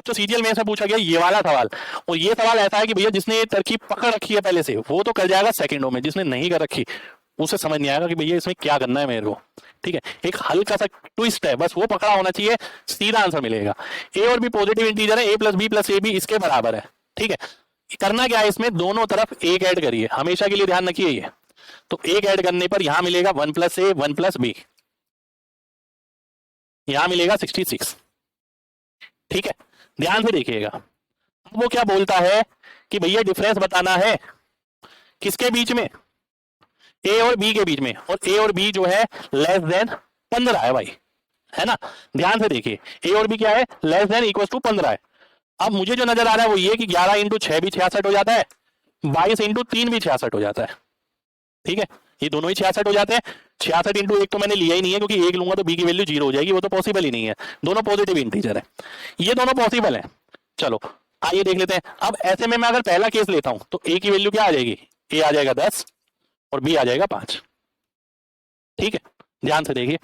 बच्चों सीजीएल में से पूछा गया ये वाला सवाल, और ये सवाल ऐसा है कि भैया जिसने ये तरकीब पकड़ रखी है पहले से वो तो कर जाएगा सेकंडों में, जिसने नहीं कर रखी उसे समझ नहीं आएगा कि भैया इसमें क्या करना है मेरे को। ठीक है, एक हल्का सा ट्विस्ट है, बस वो पकड़ा होना चाहिए, सीधा आंसर मिलेगा। ए और बी पॉजिटिव इंटीजर है, A plus B plus A B इसके बराबर है। ठीक है, करना क्या है इसमें, दोनों तरफ एक ऐड करिए, हमेशा के लिए ध्यान रखिए ये। तो एक ऐड करने पर यहां मिलेगा 1 प्लस ए 1 प्लस बी, यहां मिलेगा 66। ठीक है, ध्यान से देखिएगा। अब वो क्या बोलता है कि भैया डिफरेंस बताना है किसके बीच में, ए और बी के बीच में, और ए और बी जो है लेस देन 15 है भाई, है ना। ध्यान से देखिए, ए और बी क्या है, लेस देन इक्वल टू 15 है। अब मुझे जो नजर आ रहा है वो ये कि 11 इंटू 6 भी 66 हो जाता है, 22 इंटू 3 भी 66 हो जाता है। ठीक है, ये दोनों ही 66 हो जाते हैं। 66 इंटू 1 तो मैंने लिया ही नहीं है, क्योंकि 1 लूंगा तो बी की वैल्यू 0 हो जाएगी, वो तो पॉसिबल ही नहीं है। दोनों पॉजिटिव इंटीजर है, ये दोनों पॉसिबल है। चलो आइए देख लेते हैं। अब ऐसे में मैं अगर पहला केस लेता हूं तो ए की वैल्यू क्या आ जाएगी, ए आ जाएगा 10 और बी आ जाएगा 5। ठीक है, ध्यान से देखिए।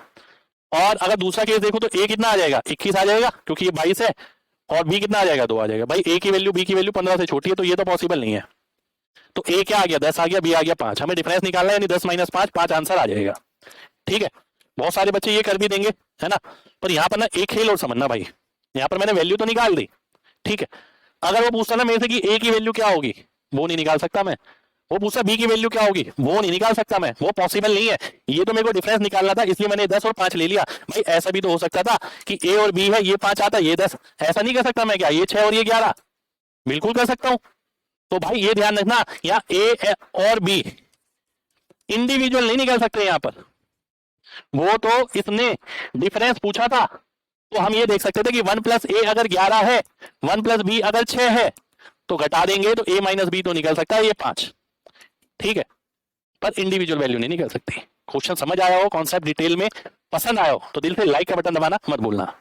और अगर दूसरा केस देखो तो ए कितना आ जाएगा, 21 आ जाएगा, क्योंकि ये 22 है, और बी कितना आ जाएगा, 2 आ जाएगा। भाई ए की वैल्यू बी की वैल्यू 15 से छोटी है, तो ये तो पॉसिबल नहीं है। तो ए क्या आ गया, 10 आ गया, बी आ गया 5। हमें डिफरेंस निकालना है, यानी 10 माइनस 5, 5 आंसर आ जाएगा। ठीक है, बहुत सारे बच्चे ये कर भी देंगे, है ना। पर यहाँ पर ना एक खेल और समझना भाई, यहाँ पर मैंने वैल्यू तो निकाल दी। ठीक है, अगर वो पूछता ना मेरे से कि ए की वैल्यू क्या होगी, वो नहीं निकाल सकता मैं। वो पूछता बी की वैल्यू क्या होगी, वो नहीं निकाल सकता मैं, वो पॉसिबल नहीं है। ये तो मेरे को डिफरेंस निकालना था, इसलिए मैंने 10 और 5 ले लिया। भाई ऐसा भी तो हो सकता था कि ए और बी है, ये 5 आता, ये 10, ऐसा नहीं कर सकता मैं क्या, ये 6 और ये 11, बिल्कुल कर सकता हूं। तो भाई ये ध्यान रखना, यहाँ ए और बी इंडिविजुअल नहीं निकल सकते यहाँ पर। वो तो इसने डिफरेंस पूछा था, तो हम ये देख सकते थे कि 1 प्लस ए अगर 11 है, 1 प्लस बी अगर 6 है, तो घटा देंगे तो ए माइनस बी तो निकल सकता है, ये 5। ठीक है, पर इंडिविजुअल वैल्यू नहीं निकल सकती। क्वेश्चन समझ आया हो, कॉन्सेप्ट डिटेल में पसंद आया हो तो दिल से लाइक का बटन दबाना मत भूलना।